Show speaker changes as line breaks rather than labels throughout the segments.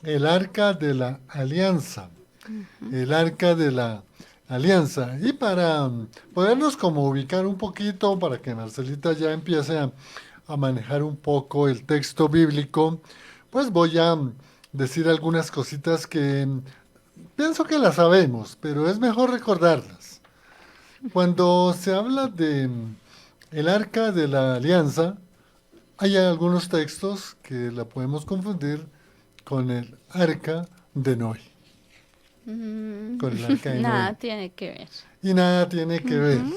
el arca de la alianza. El arca de la alianza. Y para podernos como ubicar un poquito, para que Marcelita ya empiece a manejar un poco el texto bíblico, pues voy a decir algunas cositas que pienso que las sabemos, pero es mejor recordarlas. Cuando se habla de el arca de la alianza, hay algunos textos que la podemos confundir con el arca de Noé, con el arca de Noé.
Nada tiene que ver.
Y nada tiene que ver.
Ujú.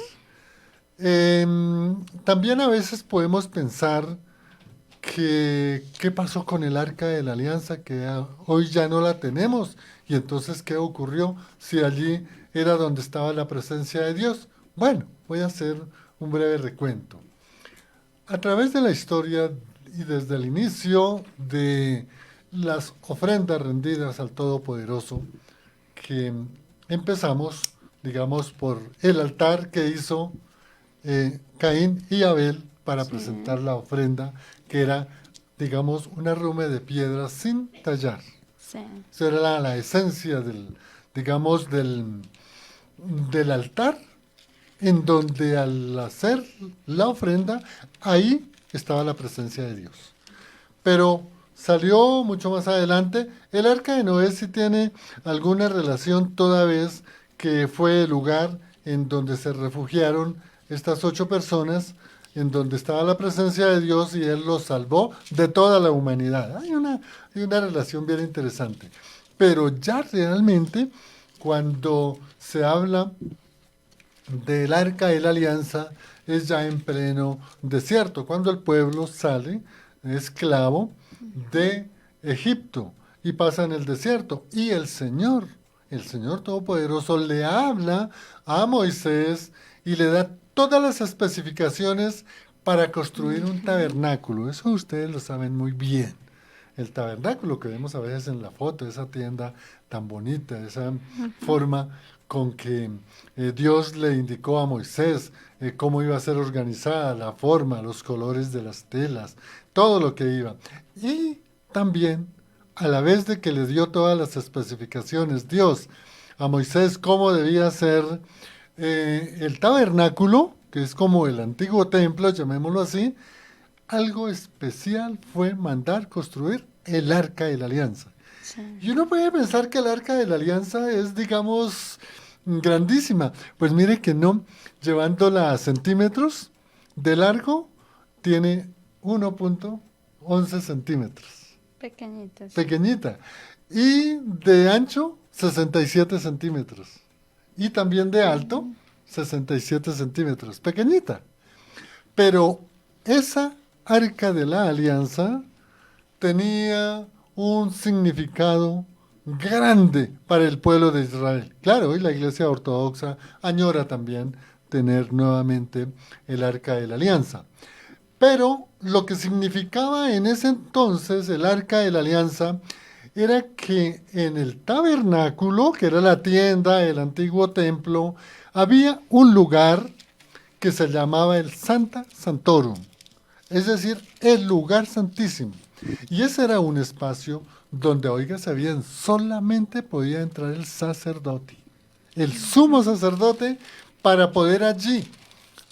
También a veces podemos pensar que qué pasó con el arca de la alianza, que hoy ya no la tenemos. Y entonces, ¿qué ocurrió si allí era donde estaba la presencia de Dios? Bueno, voy a hacer un breve recuento. A través de la historia y desde el inicio de las ofrendas rendidas al Todopoderoso, que empezamos, digamos, por el altar que hizo Caín y Abel para
Sí,
presentar la ofrenda, que era, digamos, un arrume de piedras sin tallar.
sí.
Esa era la esencia del, digamos, del altar, en donde al hacer la ofrenda, ahí estaba la presencia de Dios. Pero salió mucho más adelante. El arca de Noé sí tiene alguna relación toda vez que fue el lugar en donde se refugiaron estas 8 personas, en donde estaba la presencia de Dios y Él los salvó de toda la humanidad. Hay una relación bien interesante. Pero ya realmente, cuando se habla del arca de la alianza, es ya en pleno desierto, cuando el pueblo sale esclavo de Egipto y pasa en el desierto. Y el Señor Todopoderoso, le habla a Moisés y le da todas las especificaciones para construir un
Ujú,
tabernáculo. Eso ustedes lo saben muy bien. El tabernáculo que vemos a veces en la foto, esa tienda tan bonita, esa
ujú.
forma con que Dios le indicó a Moisés cómo iba a ser organizada, la forma, los colores de las telas, todo lo que iba. Y también, a la vez de que le dio todas las especificaciones, Dios a Moisés cómo debía ser el tabernáculo, que es como el antiguo templo, llamémoslo así, algo especial fue mandar construir el Arca de la Alianza.
Sí.
Y uno puede pensar que el Arca de la Alianza es, digamos, grandísima. Pues mire que no, llevándola a centímetros de largo, tiene 1,11 centímetros.
Pequeñitas.
Pequeñita. Y de ancho, 67 centímetros. Y también de alto,
Mm,
67 centímetros. Pequeñita. Pero esa arca de la alianza tenía un significado grande para el pueblo de Israel. Claro, hoy la Iglesia Ortodoxa añora también tener nuevamente el arca de la alianza. Pero lo que significaba en ese entonces el arca de la alianza era que en el tabernáculo, que era la tienda del antiguo templo, había un lugar que se llamaba el Santa Santorum, es decir, el lugar santísimo. Y ese era un espacio donde, oígase bien, solamente podía entrar el sacerdote, el sumo sacerdote, para poder allí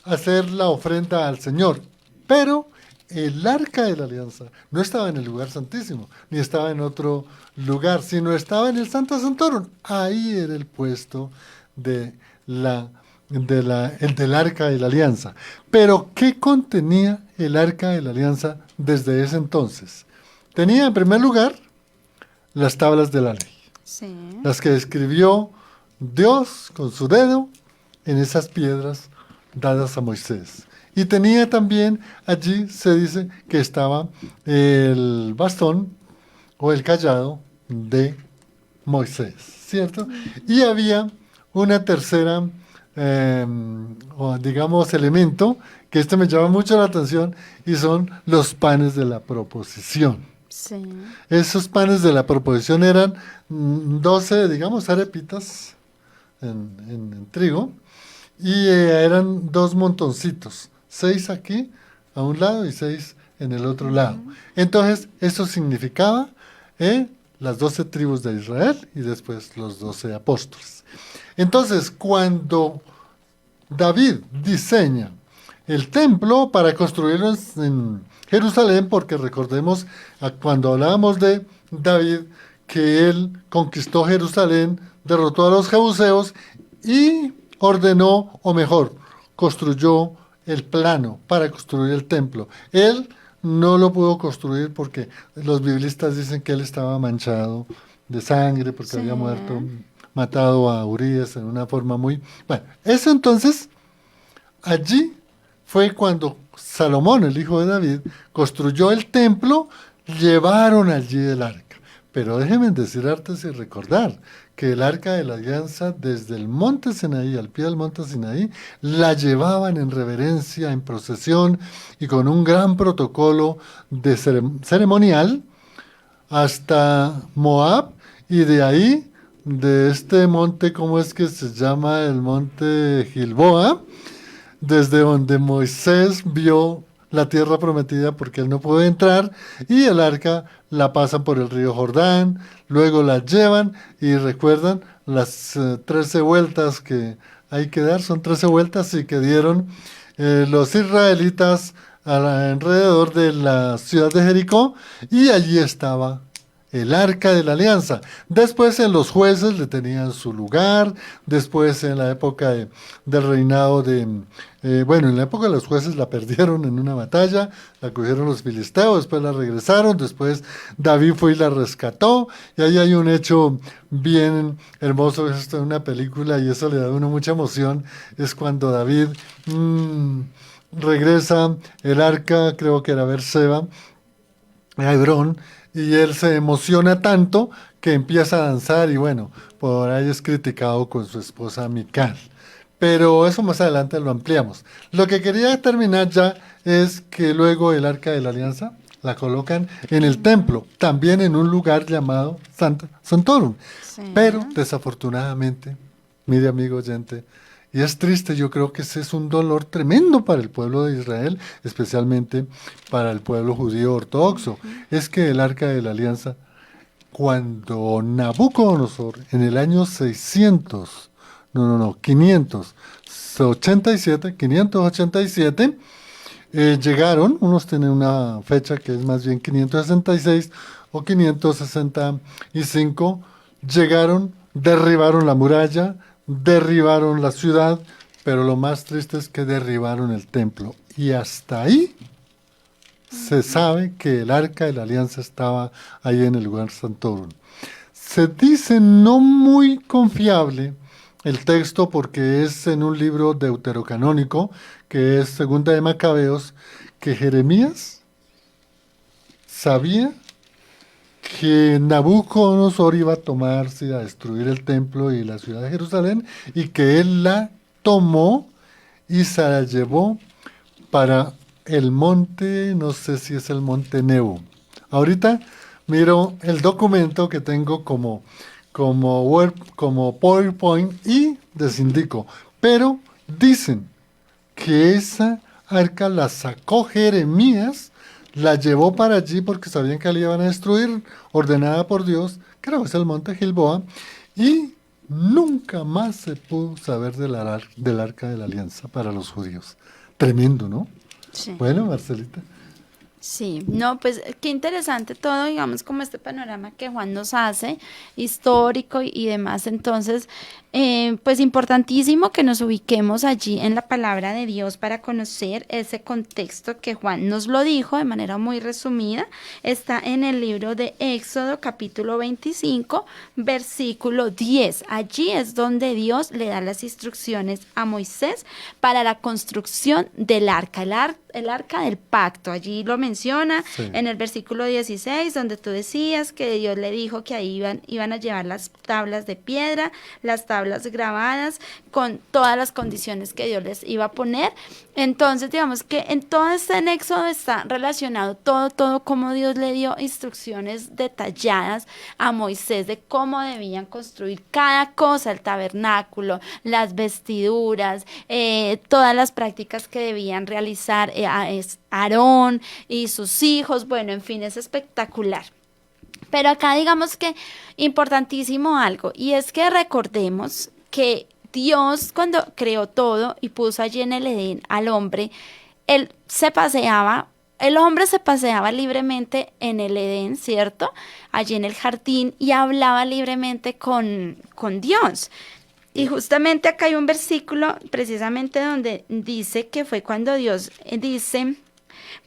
hacer la ofrenda al Señor. Pero el arca de la alianza no estaba en el lugar santísimo, ni estaba en otro lugar, sino estaba en el Santo Santorum. Ahí era el puesto de el del arca de la alianza. Pero, ¿qué contenía el arca de la alianza desde ese entonces? Tenía en primer lugar las tablas de la ley,
sí.
las que escribió Dios con su dedo en esas piedras dadas a Moisés. Y tenía también, allí se dice que estaba el bastón o el callado de Moisés, ¿cierto? Y había una tercera, o digamos, elemento, que este me llama mucho la atención, y son los panes de la proposición.
Sí.
Esos panes de la proposición eran 12, digamos, arepitas en trigo, y eran dos montoncitos, 6 aquí a un lado y 6 en el otro lado.
Ujú.
Entonces, eso significaba eh, las 12 tribus de Israel y después los 12 apóstoles. Entonces, cuando David diseña el templo para construirlo en Jerusalén, porque recordemos cuando hablábamos de David, que él conquistó Jerusalén, derrotó a los jebuseos y ordenó, o mejor, construyó el plano para construir el templo. Él no lo pudo construir porque los biblistas dicen que él estaba manchado de sangre, porque había matado a Urías en una forma muy... Bueno, eso entonces, allí fue cuando Salomón, el hijo de David, construyó el templo, llevaron allí el arca. Pero déjenme decir antes y recordar que el arca de la alianza desde el monte Sinaí, al pie del monte Sinaí, la llevaban en reverencia, en procesión y con un gran protocolo de ceremonial hasta Moab, y de ahí, de este monte, ¿cómo es que se llama? El monte Gilboa, desde donde Moisés vio la tierra prometida porque él no pudo entrar, y el arca la pasan por el río Jordán, luego la llevan y recuerdan las 13 vueltas que hay que dar, son 13 vueltas y que dieron los israelitas alrededor de la ciudad de Jericó, y allí estaba el arca de la alianza. Después en los jueces le tenían su lugar, después en la época del reinado de... bueno, en la época de los jueces la perdieron en una batalla, la cogieron los filisteos, después la regresaron, después David fue y la rescató, y ahí hay un hecho bien hermoso, esto es una película y eso le da a uno mucha emoción, es cuando David regresa el arca, creo que era Berseba, a Hebrón, y él se emociona tanto que empieza a danzar y bueno, por ahí es criticado con su esposa Mical. Pero eso más adelante lo ampliamos. Lo que quería terminar ya es que luego el arca de la alianza la colocan en el templo, también en un lugar llamado Santorum.
Sí.
Pero desafortunadamente, mire amigo oyente, y es triste, yo creo que ese es un dolor tremendo para el pueblo de Israel, especialmente para el pueblo judío ortodoxo. Es que el arca de la alianza, cuando Nabucodonosor en el año 587, llegaron, unos tienen una fecha que es más bien 566 o 565, llegaron, derribaron la muralla, derribaron la ciudad, pero lo más triste es que derribaron el templo. Y hasta ahí se sabe que el arca de la alianza estaba ahí en el lugar Santorum. Se dice no muy confiable el texto porque es en un libro deuterocanónico, que es Segunda de Macabeos, que Jeremías sabía que Nabucodonosor iba a tomarse y a destruir el templo y la ciudad de Jerusalén, y que él la tomó y se la llevó para el monte, no sé si es el monte Nebo. Ahorita miro el documento que tengo como PowerPoint y les indico, pero dicen que esa arca la sacó Jeremías, la llevó para allí porque sabían que la iban a destruir, ordenada por Dios, creo que es el monte Gilboa, y nunca más se pudo saber del arca de la alianza para los judíos. Tremendo, ¿no?
Sí.
Bueno, Marcelita.
Sí, no, pues qué interesante todo, digamos, como este panorama que Juan nos hace, histórico y demás. Entonces, pues importantísimo que nos ubiquemos allí en la palabra de Dios para conocer ese contexto que Juan nos lo dijo de manera muy resumida. Está en el libro de Éxodo, capítulo 25, versículo 10. Allí es donde Dios le da las instrucciones a Moisés para la construcción del arca, el arca del pacto. Allí lo menciona en el versículo 16, donde tú decías que Dios le dijo que ahí iban a llevar las tablas de piedra, las tablas grabadas, con todas las condiciones que Dios les iba a poner. Entonces, digamos que en todo este éxodo está relacionado todo como Dios le dio instrucciones detalladas a Moisés de cómo debían construir cada cosa, el tabernáculo, las vestiduras, todas las prácticas que debían realizar Aarón y sus hijos. Bueno, en fin, es espectacular. Pero acá digamos que importantísimo algo, y es que recordemos que Dios cuando creó todo y puso allí en el Edén al hombre, él se paseaba, el hombre se paseaba libremente en el Edén, ¿cierto? Allí en el jardín y hablaba libremente con Dios. Y justamente acá hay un versículo precisamente donde dice que fue cuando Dios dice,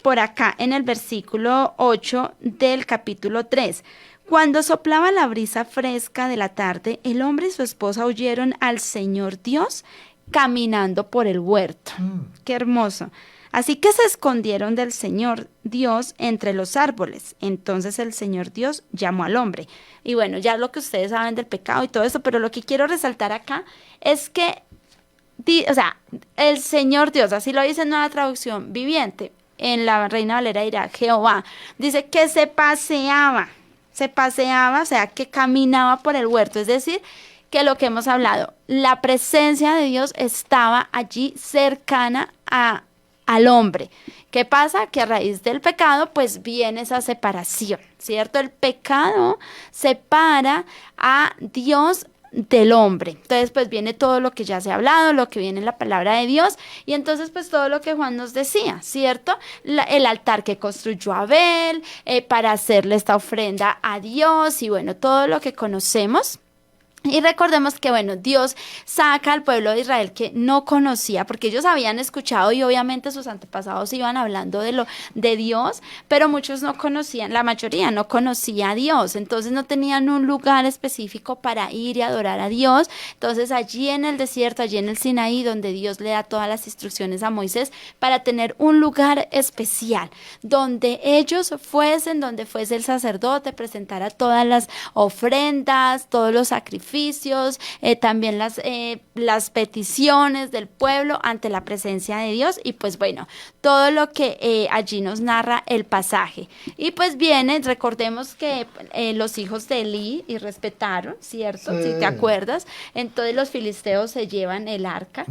por acá en el versículo 8 del capítulo 3, cuando soplaba la brisa fresca de la tarde, el hombre y su esposa oyeron al Señor Dios caminando por el huerto. Qué hermoso. Así que se escondieron del Señor Dios entre los árboles. Entonces el Señor Dios llamó al hombre. Y bueno, ya lo que ustedes saben del pecado y todo eso, pero lo que quiero resaltar acá es que, o sea, el Señor Dios, así lo dice en Nueva Traducción Viviente, en la Reina Valera dirá Jehová, dice que se paseaba, o sea, que caminaba por el huerto, es decir, que lo que hemos hablado, la presencia de Dios estaba allí cercana al hombre. ¿Qué pasa? Que a raíz del pecado, pues viene esa separación, ¿cierto? El pecado separa a Dios del hombre. Entonces, pues viene todo lo que ya se ha hablado, lo que viene en la palabra de Dios, y entonces, pues todo lo que Juan nos decía, ¿cierto? El altar que construyó Abel, para hacerle esta ofrenda a Dios, y bueno, todo lo que conocemos. Y recordemos que, bueno, Dios saca al pueblo de Israel que no conocía, porque ellos habían escuchado y obviamente sus antepasados iban hablando de Dios, pero muchos no conocían, la mayoría no conocía a Dios, entonces no tenían un lugar específico para ir y adorar a Dios. Entonces allí en el desierto, allí en el Sinaí, donde Dios le da todas las instrucciones a Moisés para tener un lugar especial, donde ellos fuesen, donde fuese el sacerdote, presentara todas las ofrendas, todos los sacrificios, también las peticiones del pueblo ante la presencia de Dios, y pues bueno, todo lo que allí nos narra el pasaje. Y pues viene, recordemos que los hijos de Elí y respetaron, ¿cierto? Sí. Si te acuerdas, entonces los filisteos se llevan el arca,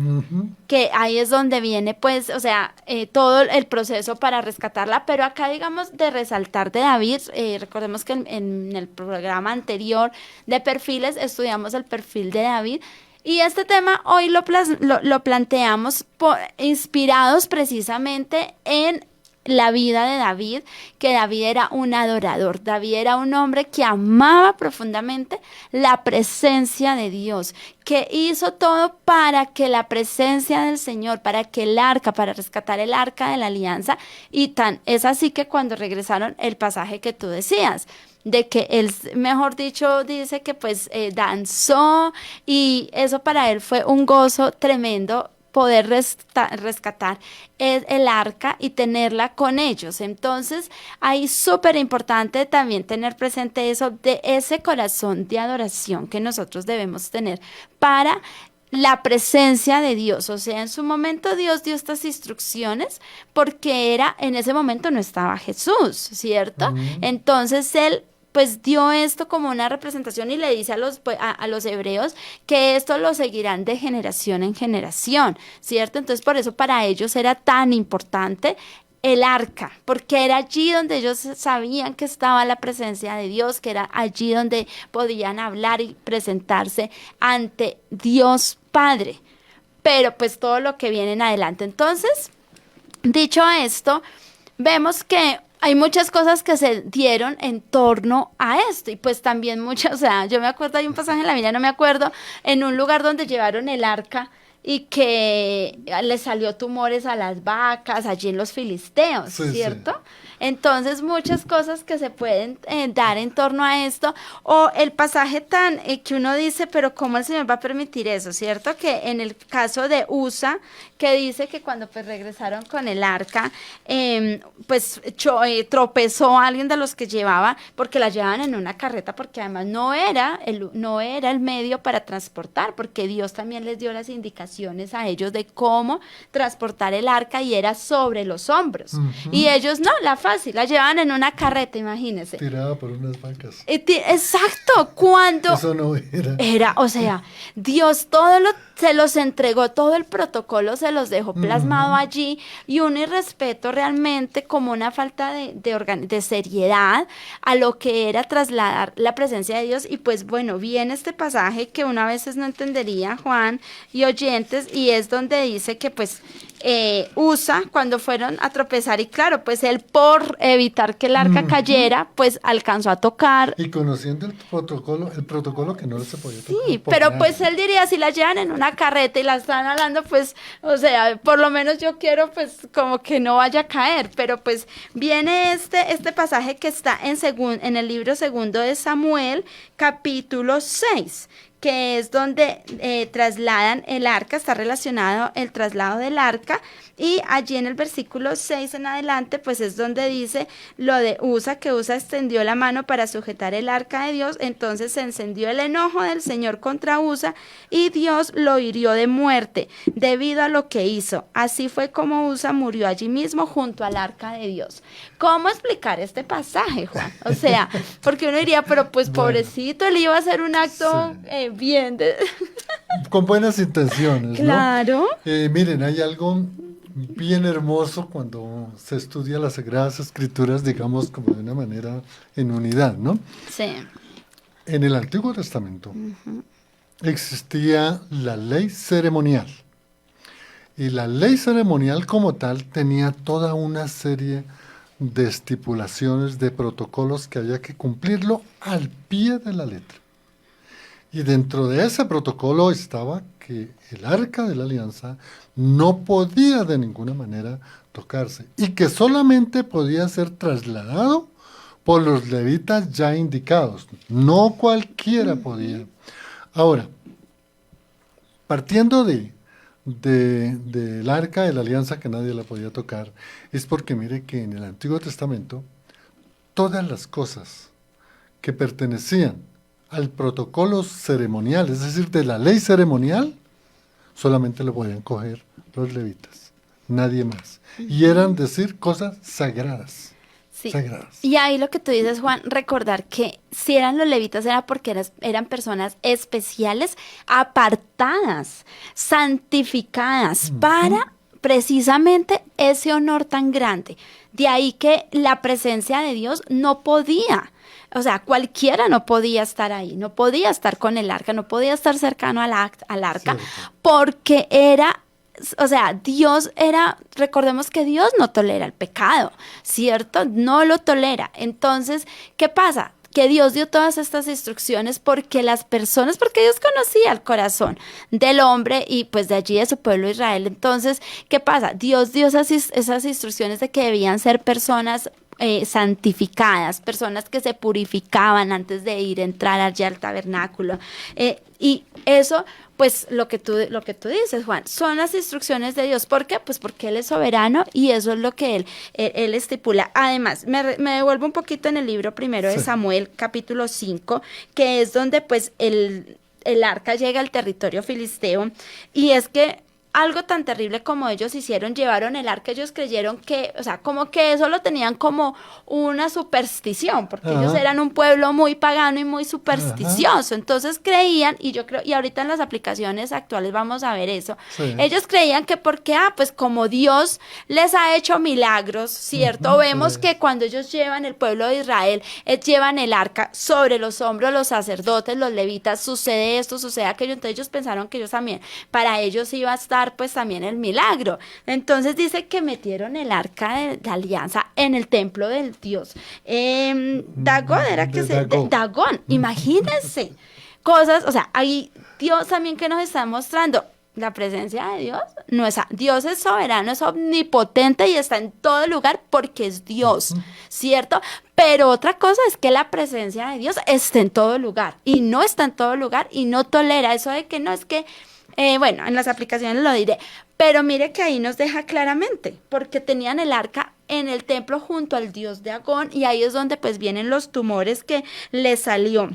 que ahí es donde viene pues, o sea, todo el proceso para rescatarla, pero acá digamos de resaltar de David, recordemos que en el programa anterior de perfiles estudiamos el perfil de David, y este tema hoy lo planteamos inspirados precisamente en la vida de David, que David era un adorador, David era un hombre que amaba profundamente la presencia de Dios, que hizo todo para que la presencia del Señor, para que el arca, para rescatar el arca de la alianza, y tan es así que cuando regresaron, el pasaje que tú decías, de que él, mejor dicho, dice que pues danzó, y eso para él fue un gozo tremendo poder rescatar el arca y tenerla con ellos. Entonces, ahí súper importante también tener presente eso, de ese corazón de adoración que nosotros debemos tener para la presencia de Dios. O sea, en su momento Dios dio estas instrucciones porque en ese momento no estaba Jesús, ¿cierto? Entonces él pues dio esto como una representación y le dice a los hebreos que esto lo seguirán de generación en generación, ¿cierto? Entonces por eso para ellos era tan importante el arca, porque era allí donde ellos sabían que estaba la presencia de Dios, que era allí donde podían hablar y presentarse ante Dios Padre. Pero pues todo lo que viene en adelante. Entonces, dicho esto, vemos que hay muchas cosas que se dieron en torno a esto, y pues también muchas, o sea, yo me acuerdo, hay un pasaje en la Biblia, no me acuerdo, en un lugar donde llevaron el arca y que le salió tumores a las vacas, allí en los filisteos, sí, ¿cierto? Sí. Entonces, muchas cosas que se pueden dar en torno a esto, o el pasaje tan que uno dice, pero ¿cómo el Señor va a permitir eso? ¿Cierto? Que en el caso de Usa, que dice que cuando pues regresaron con el arca, pues tropezó a alguien de los que llevaba, porque la llevaban en una carreta, porque además no era el medio para transportar, porque Dios también les dio las indicaciones indicaciones a ellos de cómo transportar el arca y era sobre los hombros. Y ellos no, la fácil, la llevaban en una carreta, imagínense.
Tirada por unas vacas.
Exacto, cuando...
Eso no era.
Era, o sea, Dios se los entregó, todo el protocolo se los dejó plasmado allí, y un irrespeto realmente, como una falta de seriedad a lo que era trasladar la presencia de Dios. Y pues bueno, viene este pasaje que uno a veces no entendería, Juan y oyentes, y es donde dice que pues Usa, cuando fueron a tropezar, y claro, pues él, por evitar que el arca cayera, pues alcanzó a tocar.
Y conociendo el protocolo que no se podía tocar.
Sí, pero pues él diría, si la llevan en una carreta y la están hablando, pues, o sea, por lo menos yo quiero pues como que no vaya a caer. Pero pues viene este pasaje que está en el libro segundo de Samuel, capítulo 6, que es donde trasladan el arca, está relacionado el traslado del arca, y allí en el versículo 6 en adelante, pues es donde dice lo de Usa, que Usa extendió la mano para sujetar el arca de Dios, entonces se encendió el enojo del Señor contra Usa, y Dios lo hirió de muerte, debido a lo que hizo. Así fue como Usa murió allí mismo junto al arca de Dios. ¿Cómo explicar este pasaje, Juan? O sea, porque uno diría, pero pues pobrecito, él iba a hacer un acto...
Sí.
bien
con buenas intenciones,
claro.
¿no? Miren, hay algo bien hermoso cuando se estudia las Sagradas Escrituras, digamos, como de una manera en unidad, ¿no?
Sí.
En el Antiguo Testamento existía la ley ceremonial, y la ley ceremonial como tal tenía toda una serie de estipulaciones, de protocolos que había que cumplirlo al pie de la letra. Y dentro de ese protocolo estaba que el arca de la alianza no podía de ninguna manera tocarse, y que solamente podía ser trasladado por los levitas ya indicados. No cualquiera podía. Ahora, partiendo del arca de la alianza, que nadie la podía tocar, es porque mire que en el Antiguo Testamento todas las cosas que pertenecían al protocolo ceremonial, es decir, de la ley ceremonial, solamente lo podían coger los levitas, nadie más. Y eran decir cosas sagradas.
Sí.
Sagradas.
Y ahí lo que tú dices, Juan, recordar que si eran los levitas era porque eran personas especiales, apartadas, santificadas para precisamente ese honor tan grande. De ahí que la presencia de Dios no podía, o sea, cualquiera no podía estar ahí, no podía estar con el arca, no podía estar cercano al arca, porque era... O sea, recordemos que Dios no tolera el pecado, ¿cierto? No lo tolera. Entonces, ¿qué pasa? Que Dios dio todas estas instrucciones porque Dios conocía el corazón del hombre y pues de allí de su pueblo Israel. Entonces, ¿qué pasa? Dios dio esas instrucciones de que debían ser personas santificadas, personas que se purificaban antes de entrar allá al tabernáculo. Y eso, pues lo que tú dices, Juan, son las instrucciones de Dios. ¿Por qué? Pues porque Él es soberano y eso es lo que Él estipula. Además, me devuelvo un poquito en el libro primero de Samuel, capítulo 5, que es donde pues el arca llega al territorio filisteo, y es que algo tan terrible como ellos hicieron, llevaron el arca, ellos creyeron que, o sea, como que eso lo tenían como una superstición, porque ellos eran un pueblo muy pagano y muy supersticioso, entonces creían, y yo creo, y ahorita en las aplicaciones actuales vamos a ver eso, ellos creían que porque, pues como Dios les ha hecho milagros, ¿cierto? Vemos que cuando ellos llevan el pueblo de Israel, llevan el arca sobre los hombros, los sacerdotes, los levitas, sucede esto, sucede aquello, entonces ellos pensaron que ellos también, para ellos iba a estar pues también el milagro. Entonces dice que metieron el arca de la alianza en el templo del dios Dagón, Dagón, imagínense cosas, o sea, ahí Dios también que nos está mostrando la presencia de Dios. No es, Dios es soberano, es omnipotente y está en todo lugar porque es Dios, ¿cierto? Pero otra cosa es que la presencia de Dios está en todo lugar y no está en todo lugar y no tolera eso de que no es que bueno, en las aplicaciones lo diré, pero mire que ahí nos deja claramente, porque tenían el arca en el templo junto al dios Dagón, y ahí es donde pues vienen los tumores que le salió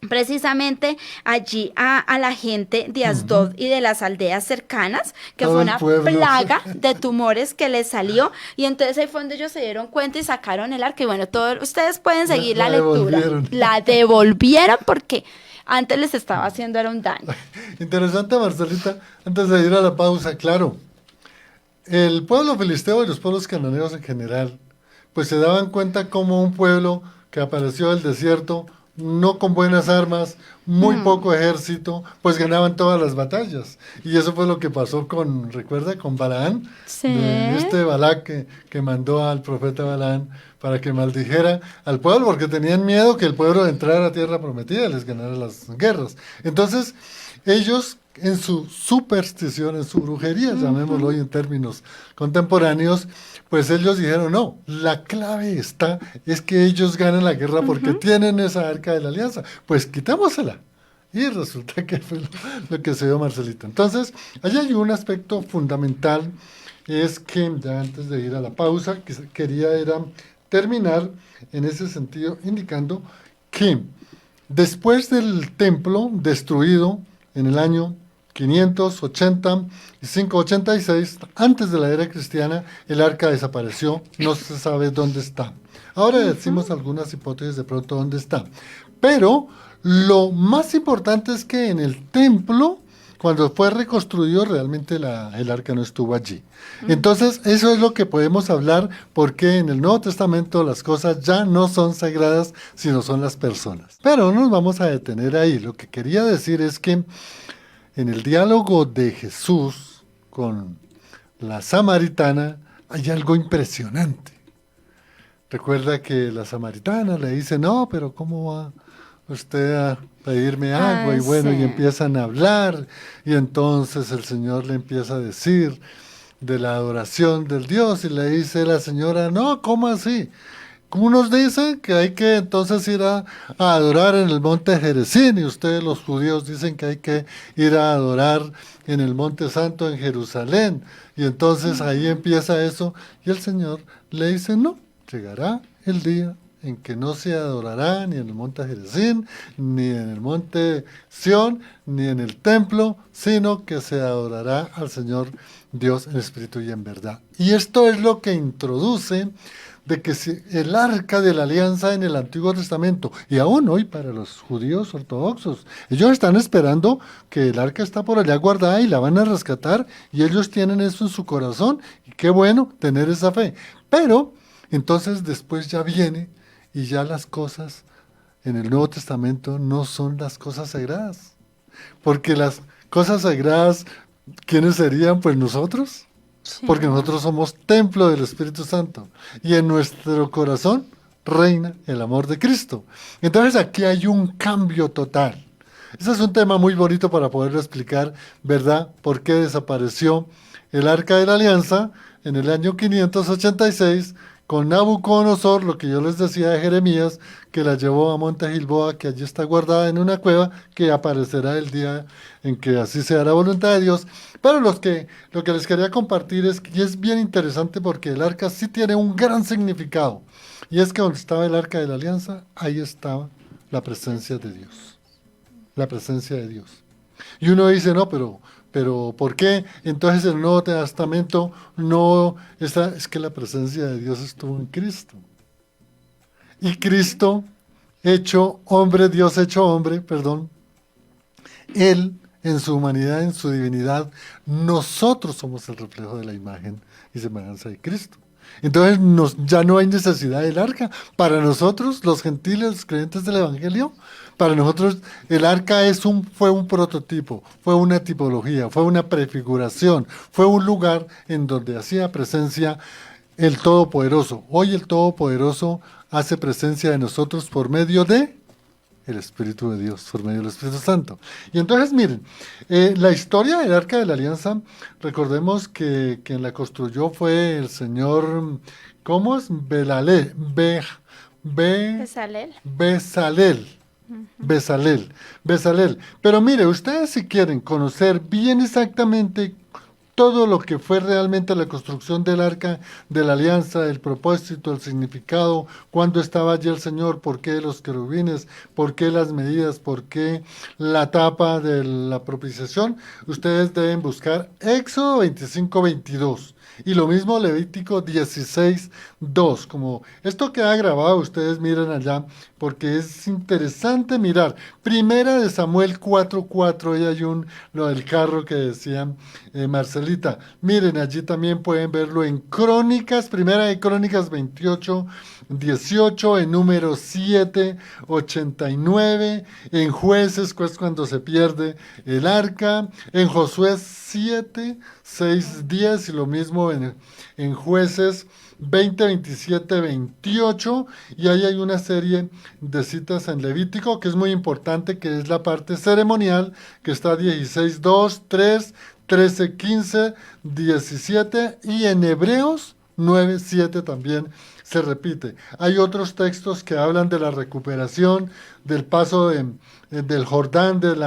precisamente allí a la gente de Asdod y de las aldeas cercanas, que
Todo
fue
el
una
pueblo.
plaga de tumores que les salió, y entonces ahí fue donde ellos se dieron cuenta y sacaron el arca, y bueno, ustedes pueden seguir la lectura.
Devolvieron.
La devolvieron porque antes les estaba haciendo era un daño.
Interesante, Marcelita, antes de ir a la pausa, claro, el pueblo filisteo y los pueblos cananeos en general, pues se daban cuenta como un pueblo que apareció del desierto, no con buenas armas, muy poco ejército, pues ganaban todas las batallas. Y eso fue lo que pasó con, recuerda, con Balaán,
Sí.
de este Balac que mandó al profeta Balaán para que maldijera al pueblo, porque tenían miedo que el pueblo entrara a tierra prometida y les ganara las guerras. Entonces, ellos en su superstición, en su brujería, llamémoslo hoy en términos contemporáneos, pues ellos dijeron, no, la clave es que ellos ganan la guerra porque tienen esa arca de la alianza, pues quitémosela. Y resulta que fue lo que se dio, Marcelita. Entonces, allí hay un aspecto fundamental, es que ya antes de ir a la pausa, quería era terminar en ese sentido, indicando que después del templo destruido en el año 585-86, antes de la era cristiana, el arca desapareció, no se sabe dónde está. Ahora decimos algunas hipótesis de pronto dónde está. Pero lo más importante es que en el templo, cuando fue reconstruido, realmente el arca no estuvo allí. Entonces, eso es lo que podemos hablar, porque en el Nuevo Testamento las cosas ya no son sagradas, sino son las personas. Pero no nos vamos a detener ahí. Lo que quería decir es que en el diálogo de Jesús con la samaritana hay algo impresionante. Recuerda que la samaritana le dice, no, pero ¿cómo va usted a pedirme agua? Y bueno,
sí.
y empiezan a hablar, y entonces el Señor le empieza a decir de la adoración del Dios, y le dice la señora, no, ¿cómo así? Unos dicen que hay que entonces ir a adorar en el monte Gerizim, y ustedes los judíos dicen que hay que ir a adorar en el monte santo en Jerusalén, y entonces ahí empieza eso, y el Señor le dice, no, llegará el día en que no se adorará ni en el monte Gerizim, ni en el monte Sión, ni en el templo, sino que se adorará al Señor Dios en espíritu y en verdad. Y esto es lo que introduce de que si el arca de la alianza en el Antiguo Testamento, y aún hoy para los judíos ortodoxos, ellos están esperando que el arca está por allá guardada y la van a rescatar, y ellos tienen eso en su corazón, y qué bueno tener esa fe. Pero entonces después ya viene, y ya las cosas en el Nuevo Testamento no son las cosas sagradas, porque las cosas sagradas, ¿quiénes serían? Pues nosotros.
Sí.
Porque nosotros somos templo del Espíritu Santo y en nuestro corazón reina el amor de Cristo. Entonces aquí hay un cambio total. Ese es un tema muy bonito para poderlo explicar, ¿verdad? ¿Por qué desapareció el Arca de la Alianza en el año 586 con Nabucodonosor, lo que yo les decía de Jeremías, que la llevó a Monte Gilboa, que allí está guardada en una cueva, que aparecerá el día en que así sea la voluntad de Dios? Pero lo que les quería compartir es que es bien interesante, porque el arca sí tiene un gran significado. Y es que donde estaba el arca de la alianza, ahí estaba la presencia de Dios. La presencia de Dios. Y uno dice, no, pero ¿por qué entonces el Nuevo Testamento no está? Es que la presencia de Dios estuvo en Cristo. Y Cristo, hecho hombre, Dios hecho hombre, perdón, Él, en su humanidad, en su divinidad, nosotros somos el reflejo de la imagen y semejanza de Cristo. Entonces ya no hay necesidad del arca. Para nosotros, los gentiles, los creyentes del Evangelio, para nosotros el arca fue un prototipo, fue una tipología, fue una prefiguración, fue un lugar en donde hacía presencia el Todopoderoso. Hoy el Todopoderoso hace presencia de nosotros por medio de el Espíritu de Dios, por medio del Espíritu Santo. Y entonces miren, la historia del Arca de la Alianza, recordemos que quien la construyó fue el señor, ¿cómo es?
Bezalel.
Bezalel. Pero mire, ustedes si quieren conocer bien exactamente todo lo que fue realmente la construcción del arca de la alianza, el propósito, el significado, cuándo estaba allí el Señor, por qué los querubines, por qué las medidas, por qué la tapa de la propiciación, ustedes deben buscar Éxodo 25:22. Y lo mismo Levítico 16:2. Como esto queda grabado, ustedes miren allá, porque es interesante mirar. Primera de Samuel 4:4, y hay lo del carro que decía Marcelita. Miren, allí también pueden verlo en Crónicas, Primera de Crónicas 28:18, en Números 7:89, en Jueces, pues cuando se pierde el arca, en Josué 7:6-10, y lo mismo en Jueces 20:27-28, y ahí hay una serie de citas en Levítico que es muy importante, que es la parte ceremonial, que está 16:2, 3, 13:15, 17, y en Hebreos 9:7 también se repite. Hay otros textos que hablan de la recuperación, del paso del Jordán, del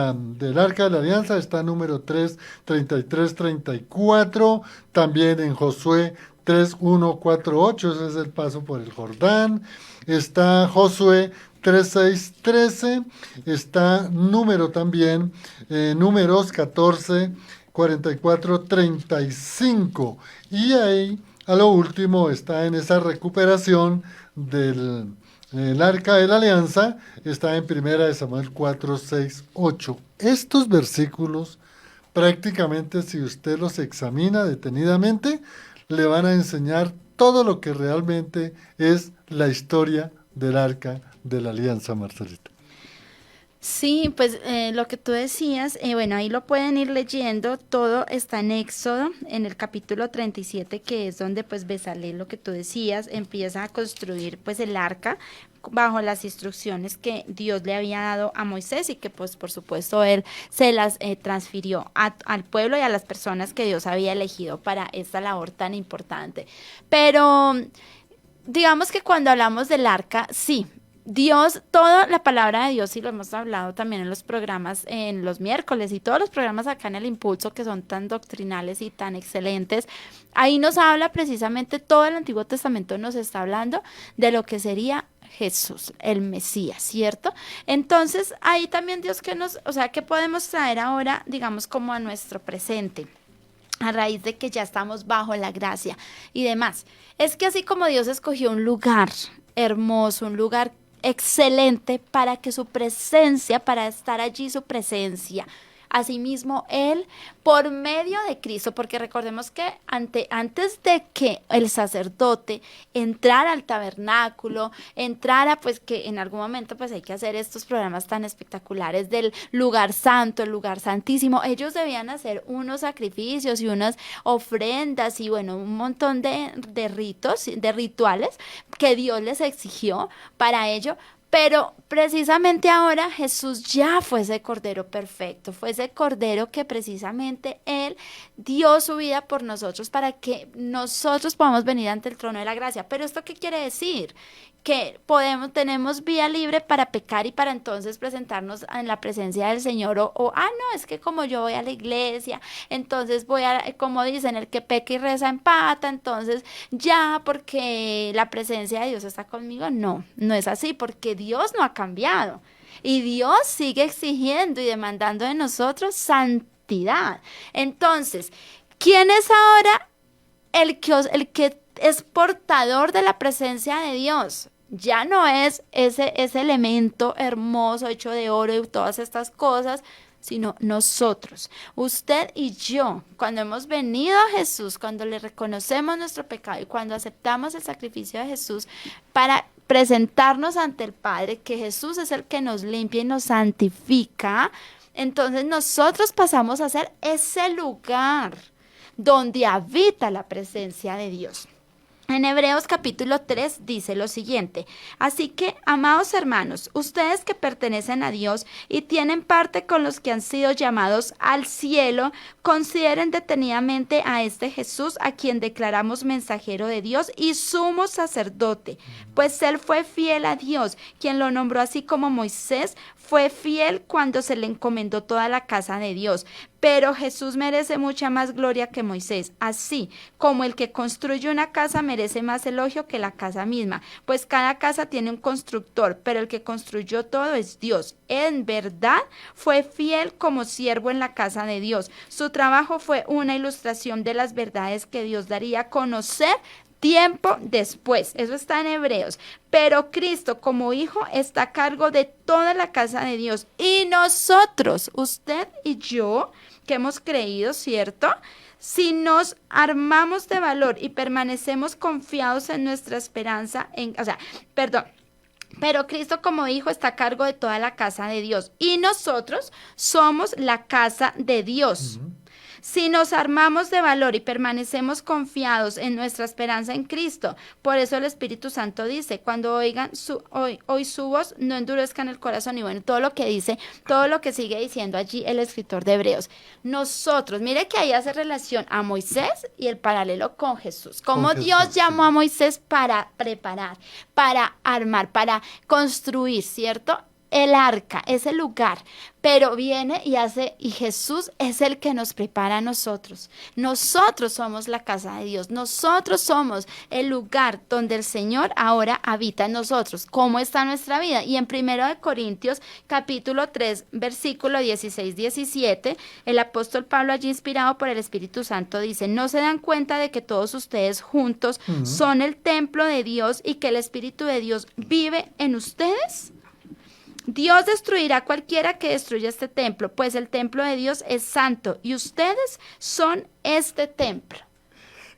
Arca de la Alianza, está número 3, 33-34, también en Josué 3:1-4-8, ese es el paso por el Jordán, está Josué 3:6-13, está número también, números 14:44-35, y ahí a lo último está en esa recuperación del el arca de la alianza, está en Primera de Samuel 4:6-8. Estos versículos, prácticamente si usted los examina detenidamente, le van a enseñar todo lo que realmente es la historia del arca de la alianza, Marcelita.
Sí, pues lo que tú decías, bueno, ahí lo pueden ir leyendo, todo está en Éxodo, en el capítulo 37, que es donde pues Bezalel, lo que tú decías, empieza a construir pues el arca bajo las instrucciones que Dios le había dado a Moisés, y que pues por supuesto él se las transfirió al pueblo y a las personas que Dios había elegido para esta labor tan importante. Pero digamos que cuando hablamos del arca, sí, Dios, toda la palabra de Dios, y lo hemos hablado también en los programas, en los miércoles y todos los programas acá en El Impulso, que son tan doctrinales y tan excelentes, ahí nos habla precisamente, todo el Antiguo Testamento nos está hablando de lo que sería Jesús, el Mesías, ¿cierto? Entonces, ahí también Dios o sea, ¿qué podemos traer ahora, digamos, como a nuestro presente? A raíz de que ya estamos bajo la gracia y demás. Es que así como Dios escogió un lugar hermoso, un lugar excelente para que su presencia, para estar allí su presencia, asimismo Él, por medio de Cristo, porque recordemos que antes de que el sacerdote entrara al tabernáculo, entrara, pues que en algún momento pues hay que hacer estos programas tan espectaculares del lugar santo, el lugar santísimo, ellos debían hacer unos sacrificios y unas ofrendas y bueno, un montón de ritos, de rituales que Dios les exigió para ello. Pero precisamente ahora Jesús ya fue ese Cordero perfecto, fue ese Cordero que precisamente Él dio su vida por nosotros para que nosotros podamos venir ante el trono de la gracia. ¿Pero esto qué quiere decir? Que tenemos vía libre para pecar y para entonces presentarnos en la presencia del Señor no, es que como yo voy a la iglesia, entonces como dicen, el que peca y reza empata, entonces ya porque la presencia de Dios está conmigo. No, no es así, porque Dios no ha cambiado y Dios sigue exigiendo y demandando de nosotros santidad. Entonces, ¿quién es ahora el que es portador de la presencia de Dios? Ya no es ese elemento hermoso hecho de oro y todas estas cosas, sino nosotros, usted y yo, cuando hemos venido a Jesús, cuando le reconocemos nuestro pecado y cuando aceptamos el sacrificio de Jesús para presentarnos ante el Padre, que Jesús es el que nos limpia y nos santifica, entonces nosotros pasamos a ser ese lugar donde habita la presencia de Dios. En Hebreos capítulo 3 dice lo siguiente: así que, amados hermanos, ustedes que pertenecen a Dios y tienen parte con los que han sido llamados al cielo, consideren detenidamente a este Jesús, a quien declaramos mensajero de Dios y sumo sacerdote, pues él fue fiel a Dios, quien lo nombró, así como Moisés fue fiel cuando se le encomendó toda la casa de Dios. pero Jesús merece mucha más gloria que Moisés. Así como el que construye una casa merece más elogio que la casa misma, pues cada casa tiene un constructor, pero el que construyó todo es Dios. En verdad fue fiel como siervo en la casa de Dios. Su trabajo fue una ilustración de las verdades que Dios daría a conocer tiempo después. Eso está en Hebreos. Pero Cristo como Hijo está a cargo de toda la casa de Dios. Y nosotros, usted y yo, que hemos creído, ¿cierto? Si nos armamos de valor y permanecemos confiados en nuestra esperanza, pero Cristo como Hijo está a cargo de toda la casa de Dios. Y nosotros somos la casa de Dios. Si nos armamos de valor y permanecemos confiados en nuestra esperanza en Cristo, por eso el Espíritu Santo dice, cuando oigan hoy su voz, no endurezcan el corazón. Y bueno, todo lo que dice, todo lo que sigue diciendo allí el escritor de Hebreos. Nosotros, mire que ahí hace relación a Moisés y el paralelo con Jesús. Como Dios llamó a Moisés para preparar, para armar, para construir, ¿cierto? El arca, ese lugar, pero viene y Jesús es el que nos prepara a nosotros. Nosotros somos la casa de Dios, nosotros somos el lugar donde el Señor ahora habita en nosotros. ¿Cómo está nuestra vida? Y en 1 Corintios capítulo 3, versículo 16-17, el apóstol Pablo, allí inspirado por el Espíritu Santo, dice, ¿no se dan cuenta de que todos ustedes juntos son el templo de Dios y que el Espíritu de Dios vive en ustedes? Dios destruirá a cualquiera que destruya este templo, pues el templo de Dios es santo y ustedes son este templo.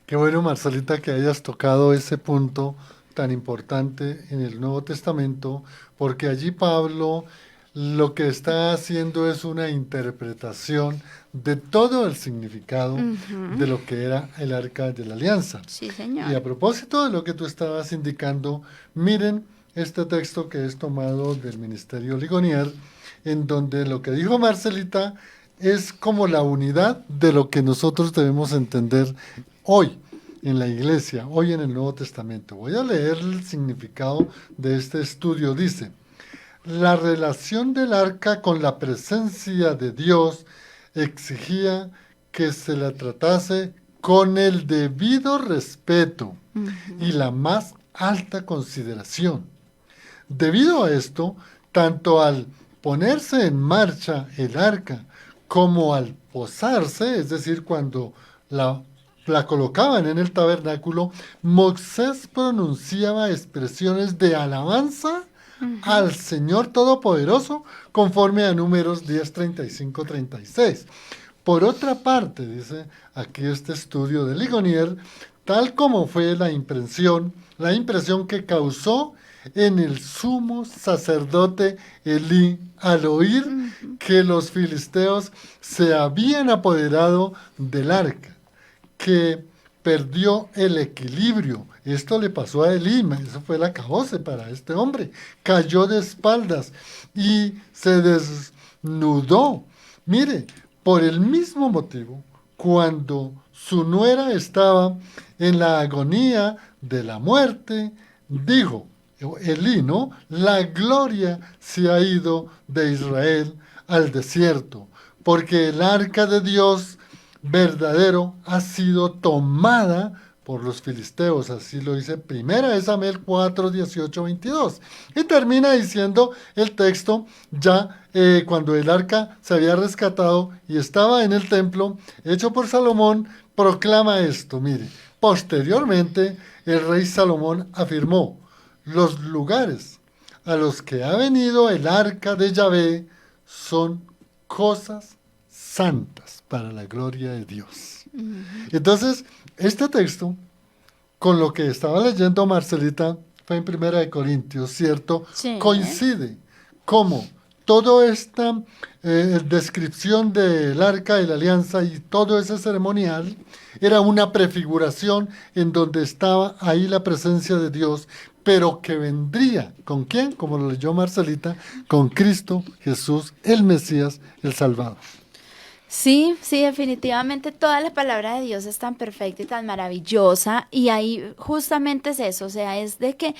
Qué bueno, Marcelita, que hayas tocado ese punto tan importante en el Nuevo Testamento, porque allí Pablo lo que está haciendo es una interpretación de todo el significado de lo que era el Arca de la Alianza.
Sí, señor.
Y a propósito de lo que tú estabas indicando, miren este texto que es tomado del Ministerio Ligonier, en donde lo que dijo Marcelita es como la unidad de lo que nosotros debemos entender hoy en la iglesia, hoy en el Nuevo Testamento. Voy a leer el significado de este estudio. Dice, la relación del arca con la presencia de Dios exigía que se la tratase con el debido respeto y la más alta consideración. Debido a esto, tanto al ponerse en marcha el arca como al posarse, es decir, cuando la colocaban en el tabernáculo, Moisés pronunciaba expresiones de alabanza al Señor Todopoderoso, conforme a Números 10, 35, 36. Por otra parte, dice aquí este estudio de Ligonier, tal como fue la impresión que causó en el sumo sacerdote Elí al oír que los filisteos se habían apoderado del arca, que perdió el equilibrio. Esto le pasó a Elí, eso fue el acabose para este hombre. Cayó de espaldas y se desnudó. Mire, por el mismo motivo, cuando su nuera estaba en la agonía de la muerte, dijo Elí, ¿no? La gloria se ha ido de Israel al desierto, porque el arca de Dios verdadero ha sido tomada por los filisteos. Así lo dice 1 Samuel 4, 18, 22. Y termina diciendo el texto, ya cuando el arca se había rescatado y estaba en el templo, hecho por Salomón, proclama esto, mire. Posteriormente, el rey Salomón afirmó, los lugares a los que ha venido el arca de Yahvé son cosas santas para la gloria de Dios. Entonces, este texto, con lo que estaba leyendo Marcelita, fue en 1 Corintios, ¿cierto?
Sí.
Coincide como toda esta descripción del arca de la alianza y todo ese ceremonial era una prefiguración en donde estaba ahí la presencia de Dios, pero que vendría, ¿con quién? Como lo leyó Marcelita, con Cristo Jesús, el Mesías, el Salvador.
Sí, sí, definitivamente toda la palabra de Dios es tan perfecta y tan maravillosa, y ahí justamente es eso, o sea, es de que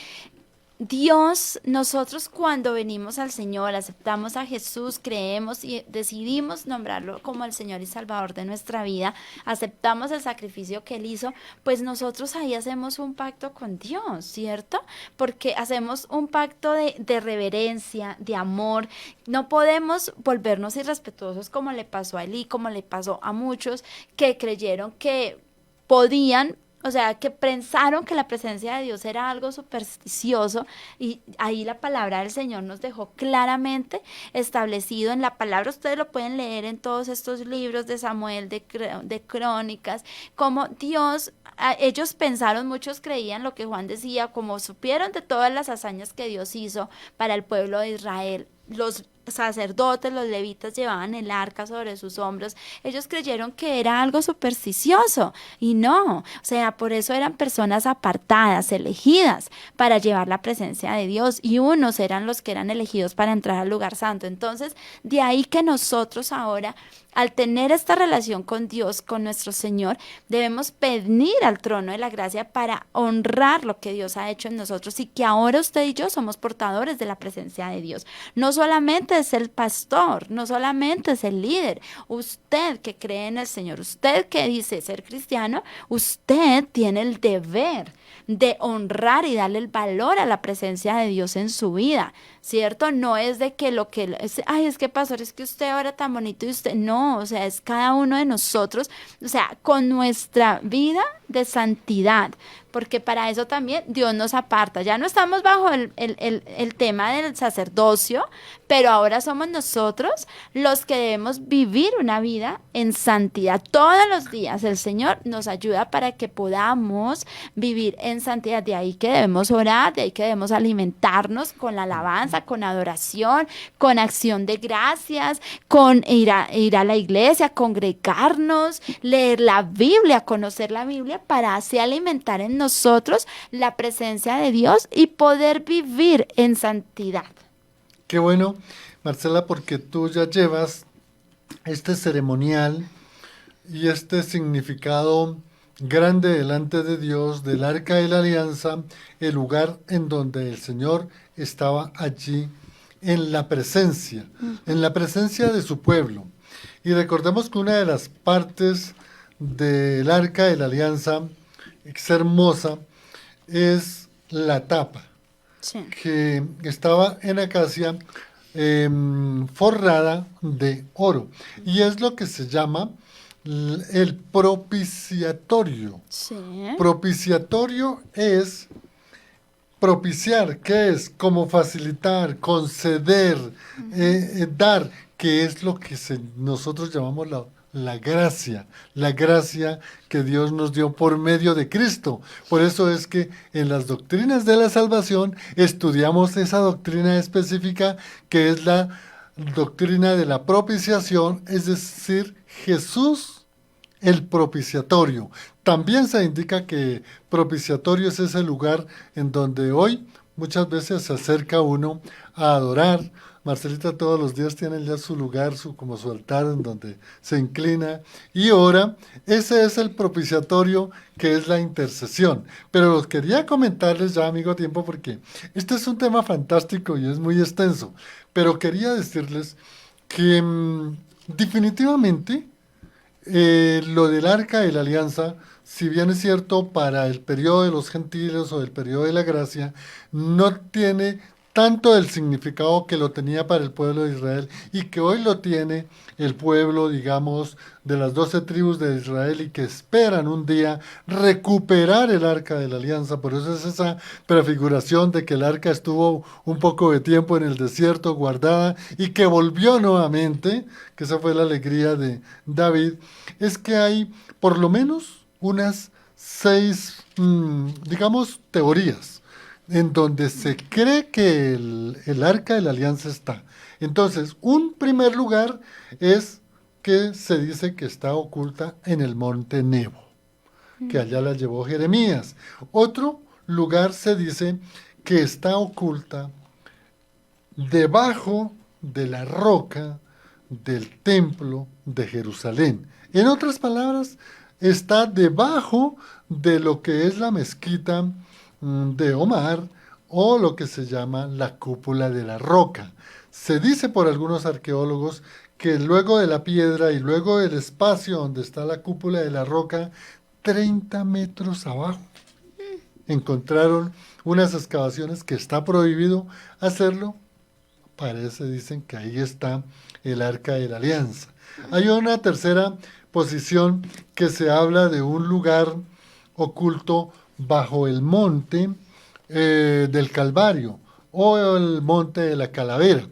Dios, nosotros cuando venimos al Señor, aceptamos a Jesús, creemos y decidimos nombrarlo como el Señor y Salvador de nuestra vida, aceptamos el sacrificio que Él hizo, pues nosotros ahí hacemos un pacto con Dios, ¿cierto? Porque hacemos un pacto de reverencia, de amor. No podemos volvernos irrespetuosos como le pasó a Elí, como le pasó a muchos que creyeron que podían, o sea, que pensaron que la presencia de Dios era algo supersticioso, y ahí la palabra del Señor nos dejó claramente establecido en la palabra. Ustedes lo pueden leer en todos estos libros de Samuel, de Crónicas, como Dios, ellos pensaron, muchos creían lo que Juan decía, como supieron de todas las hazañas que Dios hizo para el pueblo de Israel. Los sacerdotes, los levitas llevaban el arca sobre sus hombros. Ellos creyeron que era algo supersticioso y no, o sea, por eso eran personas apartadas, elegidas para llevar la presencia de Dios, y unos eran los que eran elegidos para entrar al lugar santo. Entonces, de ahí que nosotros ahora, al tener esta relación con Dios, con nuestro Señor, debemos venir al trono de la gracia para honrar lo que Dios ha hecho en nosotros, y que ahora usted y yo somos portadores de la presencia de Dios. No solamente es el pastor, no solamente es el líder. Usted que cree en el Señor, usted que dice ser cristiano, usted tiene el deber de honrar y darle el valor a la presencia de Dios en su vida, ¿cierto? No es de que lo que, ay, es que pastor, es que usted ora tan bonito y usted, no, o sea, es cada uno de nosotros, o sea, con nuestra vida de santidad, porque para eso también Dios nos aparta. Ya no estamos bajo el tema del sacerdocio, pero ahora somos nosotros los que debemos vivir una vida en santidad. Todos los días el Señor nos ayuda para que podamos vivir en santidad. De ahí que debemos orar, de ahí que debemos alimentarnos con la alabanza, con adoración, con acción de gracias, con ir a la iglesia, congregarnos, leer la Biblia, conocer la Biblia, para así alimentar en nosotros la presencia de Dios y poder vivir en santidad.
Qué bueno, Marcela, porque tú ya llevas este ceremonial y este significado grande delante de Dios, del Arca de la Alianza, el lugar en donde el Señor estaba allí en la presencia de su pueblo. Y recordemos que una de las partes del Arca de la Alianza, es hermosa, es la tapa,
Sí.
que estaba en acacia, forrada de oro. Y es lo que se llama el propiciatorio.
Sí.
Propiciatorio es propiciar, que es como facilitar, conceder, dar, que es lo que nosotros llamamos la gracia que Dios nos dio por medio de Cristo. Por eso es que en las doctrinas de la salvación estudiamos esa doctrina específica, que es la doctrina de la propiciación, es decir, Jesús el propiciatorio. También se indica que propiciatorio es ese lugar en donde hoy muchas veces se acerca uno a adorar. Marcelita todos los días tiene ya su lugar, como su altar en donde se inclina y ora. Ese es el propiciatorio, que es la intercesión. Pero los quería comentarles ya, amigo, tiempo, porque este es un tema fantástico y es muy extenso. Pero quería decirles que definitivamente lo del Arca de la Alianza, si bien es cierto para el periodo de los gentiles o el periodo de la gracia, no tiene tanto el significado que lo tenía para el pueblo de Israel, y que hoy lo tiene el pueblo, digamos, de las 12 tribus de Israel, y que esperan un día recuperar el Arca de la Alianza. Por eso es esa prefiguración de que el arca estuvo un poco de tiempo en el desierto guardada y que volvió nuevamente, que esa fue la alegría de David. Es que hay por lo menos unas 6, digamos, teorías en donde se cree que el Arca de la Alianza está. Entonces, un primer lugar es que se dice que está oculta en el monte Nebo, que allá la llevó Jeremías. Otro lugar se dice que está oculta debajo de la roca del templo de Jerusalén. En otras palabras, está debajo de lo que es la mezquita de Omar o lo que se llama la cúpula de la roca. Se dice por algunos arqueólogos que luego de la piedra y luego del espacio donde está la cúpula de la roca, 30 metros abajo, encontraron unas excavaciones que está prohibido hacerlo. Parece, dicen que ahí está el Arca de la Alianza. Hay una tercera posición que se habla de un lugar oculto bajo el monte del Calvario o el monte de la Calavera.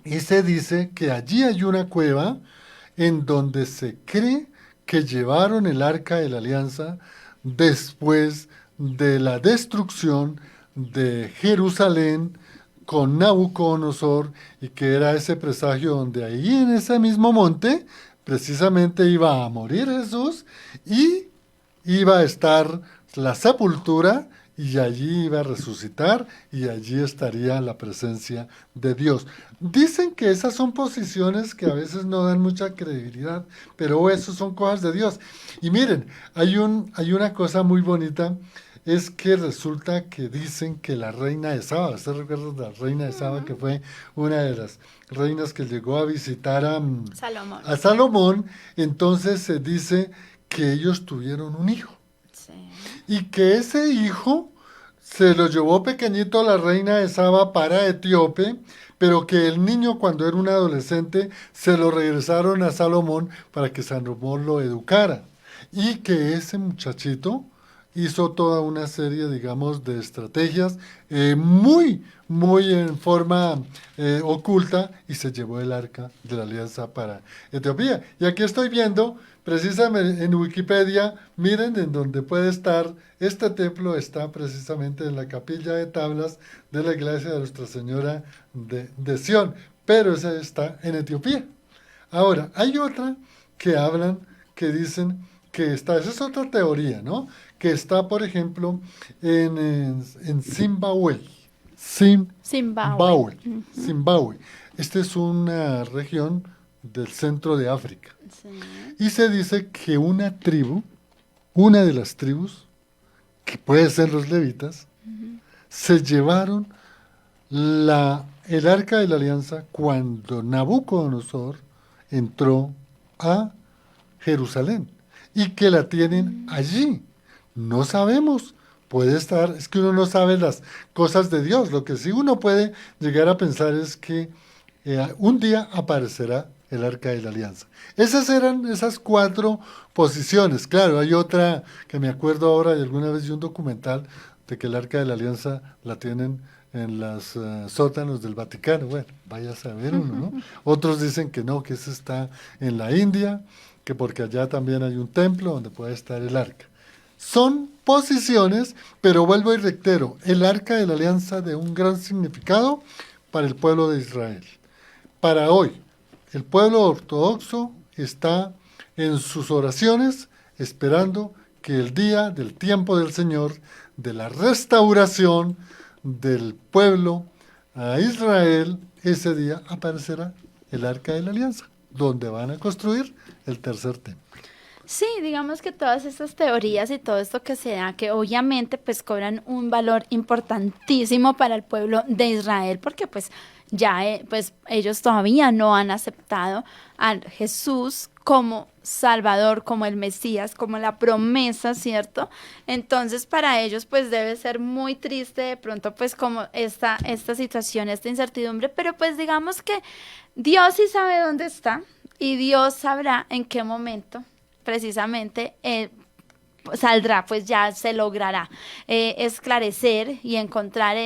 Y se dice que allí hay una cueva en donde se cree que llevaron el Arca de la Alianza después de la destrucción de Jerusalén con Nabucodonosor, y que era ese presagio donde ahí en ese mismo monte precisamente iba a morir Jesús y iba a estar la sepultura, y allí iba a resucitar y allí estaría la presencia de Dios. Dicen que esas son posiciones que a veces no dan mucha credibilidad, pero eso son cosas de Dios. Y miren, hay una cosa muy bonita, es que resulta que dicen que la reina de Saba, ¿usted recuerda de la reina de Saba, que fue una de las reinas que llegó a visitar
Salomón.
a Salomón? Entonces se dice que ellos tuvieron un hijo.
Sí.
Y que ese hijo se lo llevó pequeñito la reina de Saba para Etíope, pero que el niño, cuando era un adolescente, se lo regresaron a Salomón para que Salomón lo educara. Y que ese muchachito hizo toda una serie, digamos, de estrategias muy en forma oculta, y se llevó el Arca de la Alianza para Etiopía. Y aquí estoy viendo, precisamente en Wikipedia, miren en donde puede estar. Este templo está precisamente en la capilla de tablas de la iglesia de Nuestra Señora de Sión, pero ese está en Etiopía. Ahora, hay otra que hablan, que dicen que está, esa es otra teoría, ¿no? Que está, por ejemplo, en Zimbabue.
Zimbabue.
Zimbabue. Esta es una región del centro de África.
Sí.
Y se dice que una tribu, una de las tribus, que puede ser los levitas, se llevaron el Arca de la Alianza cuando Nabucodonosor entró a Jerusalén, y que la tienen allí. No sabemos, puede estar, es que uno no sabe las cosas de Dios. Lo que sí uno puede llegar a pensar es que un día aparecerá el Arca de la Alianza. Esas eran esas 4 posiciones. Claro, hay otra que me acuerdo ahora, y alguna vez vi un documental de que el Arca de la Alianza la tienen en los sótanos del Vaticano. Bueno, vaya a saber uno, ¿no? Otros dicen que no, que eso está en la India, que porque allá también hay un templo donde puede estar el arca. Son posiciones, pero vuelvo y reitero, el Arca de la Alianza de un gran significado para el pueblo de Israel. Para hoy, el pueblo ortodoxo está en sus oraciones esperando que el día del tiempo del Señor, de la restauración del pueblo a Israel, ese día aparecerá el Arca de la Alianza, donde van a construir el tercer templo.
Sí, digamos que todas estas teorías y todo esto que se da, que obviamente pues cobran un valor importantísimo para el pueblo de Israel, porque pues ya pues ellos todavía no han aceptado a Jesús como Salvador, como el Mesías, como la promesa, ¿cierto? Entonces para ellos pues debe ser muy triste de pronto pues como esta situación, esta incertidumbre, pero pues digamos que Dios sí sabe dónde está y Dios sabrá en qué momento precisamente saldrá, pues ya se logrará esclarecer y encontrar,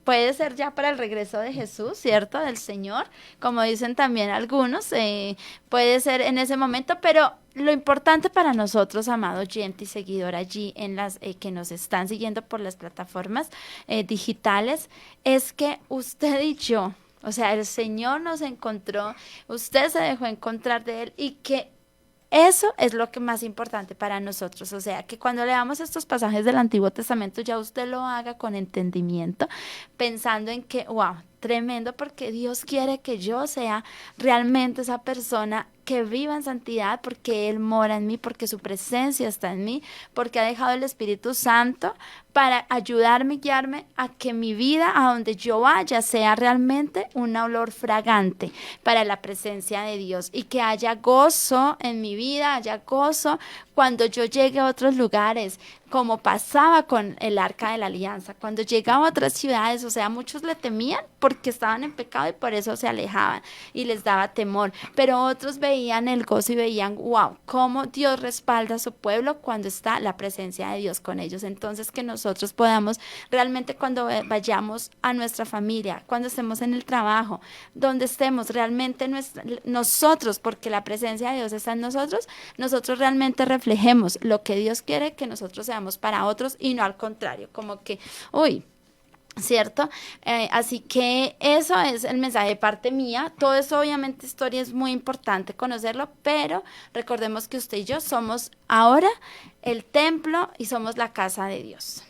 puede ser ya para el regreso de Jesús, ¿cierto? Del Señor, como dicen también algunos, puede ser en ese momento, pero lo importante para nosotros, amado oyente y seguidor allí en las que nos están siguiendo por las plataformas digitales, es que usted y yo, o sea, el Señor nos encontró, usted se dejó encontrar de Él, y que eso es lo que más importante para nosotros, o sea, que cuando leamos estos pasajes del Antiguo Testamento ya usted lo haga con entendimiento, pensando en que, wow, tremendo, porque Dios quiere que yo sea realmente esa persona que viva en santidad, porque Él mora en mí, porque su presencia está en mí, porque ha dejado el Espíritu Santo para ayudarme y guiarme a que mi vida, a donde yo vaya, sea realmente un olor fragante para la presencia de Dios, y que haya gozo en mi vida, haya gozo cuando yo llegue a otros lugares, como pasaba con el Arca de la Alianza. Cuando llegaba a otras ciudades, o sea, muchos le temían porque estaban en pecado y por eso se alejaban y les daba temor, pero otros veían el gozo y veían, wow, cómo Dios respalda a su pueblo cuando está la presencia de Dios con ellos. Entonces, que nosotros podamos realmente, cuando vayamos a nuestra familia, cuando estemos en el trabajo, donde estemos, realmente nosotros, porque la presencia de Dios está en nosotros, nosotros realmente reflejemos lo que Dios quiere que nosotros seamos para otros, y no al contrario, como que, uy, ¿cierto? Así que eso es el mensaje de parte mía. Todo eso, obviamente, historia, es muy importante conocerlo, pero recordemos que usted y yo somos ahora el templo y somos la casa de Dios.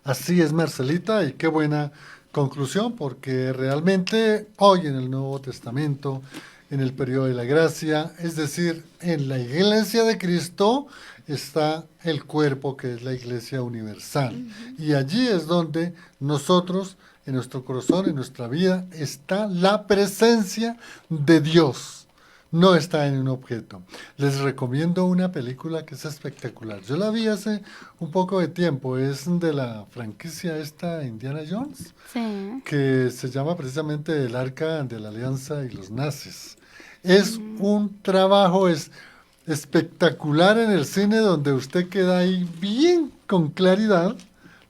Así es, Marcelita, y qué buena conclusión, porque realmente hoy en el Nuevo Testamento, en el periodo de la gracia, es decir, en la iglesia de Cristo, está el cuerpo, que es la iglesia universal. Y allí es donde nosotros, en nuestro corazón, en nuestra vida, está la presencia de Dios. No está en un objeto. Les recomiendo una película que es espectacular. Yo la vi hace un poco de tiempo. Es de la franquicia esta Indiana Jones,
Sí.
que se llama precisamente El Arca de la Alianza y los Nazis. Es un trabajo espectacular en el cine, donde usted queda ahí bien con claridad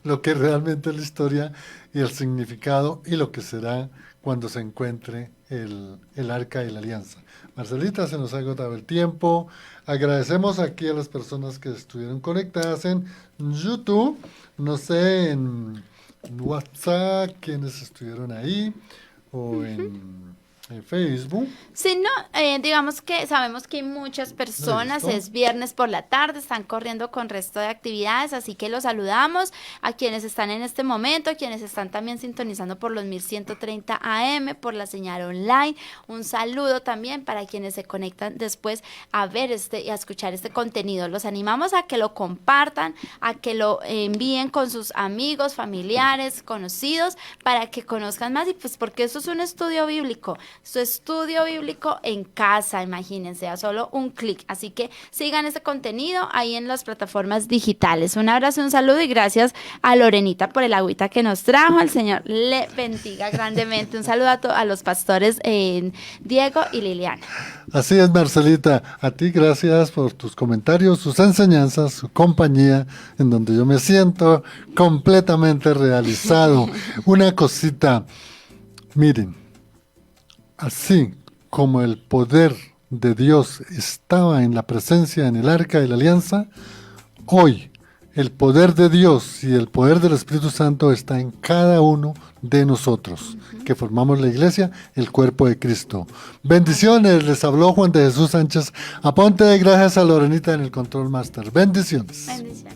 lo que realmente es la historia y el significado, y lo que será cuando se encuentre el Arca de la Alianza. Marcelita, se nos ha agotado el tiempo. Agradecemos aquí a las personas que estuvieron conectadas en YouTube, no sé, en WhatsApp, quienes estuvieron ahí, o en Facebook.
Sí, no, digamos que sabemos que hay muchas personas,
Listo.
es viernes por la tarde, están corriendo con resto de actividades, así que los saludamos a quienes están en este momento, a quienes están también sintonizando por los 1130 AM, por la señal online. Un saludo también para quienes se conectan después a ver y a escuchar este contenido. Los animamos a que lo compartan, a que lo envíen con sus amigos, familiares, conocidos, para que conozcan más, y pues porque esto es un estudio bíblico. Su estudio bíblico en casa, imagínense, a solo un clic. Así que sigan este contenido ahí en las plataformas digitales. Un abrazo, un saludo, y gracias a Lorenita por el agüita que nos trajo. El Señor le bendiga grandemente. Un saludo a los pastores Diego y Liliana.
Así es, Marcelita. A ti gracias por tus comentarios, sus enseñanzas, su compañía, en donde yo me siento completamente realizado. Una cosita, miren. Así como el poder de Dios estaba en la presencia en el Arca de la Alianza, hoy el poder de Dios y el poder del Espíritu Santo está en cada uno de nosotros, que formamos la iglesia, el cuerpo de Cristo. Bendiciones, les habló Juan de Jesús Sánchez. Aponte de gracias a Lorenita en el Control Master. Bendiciones.
Bendiciones.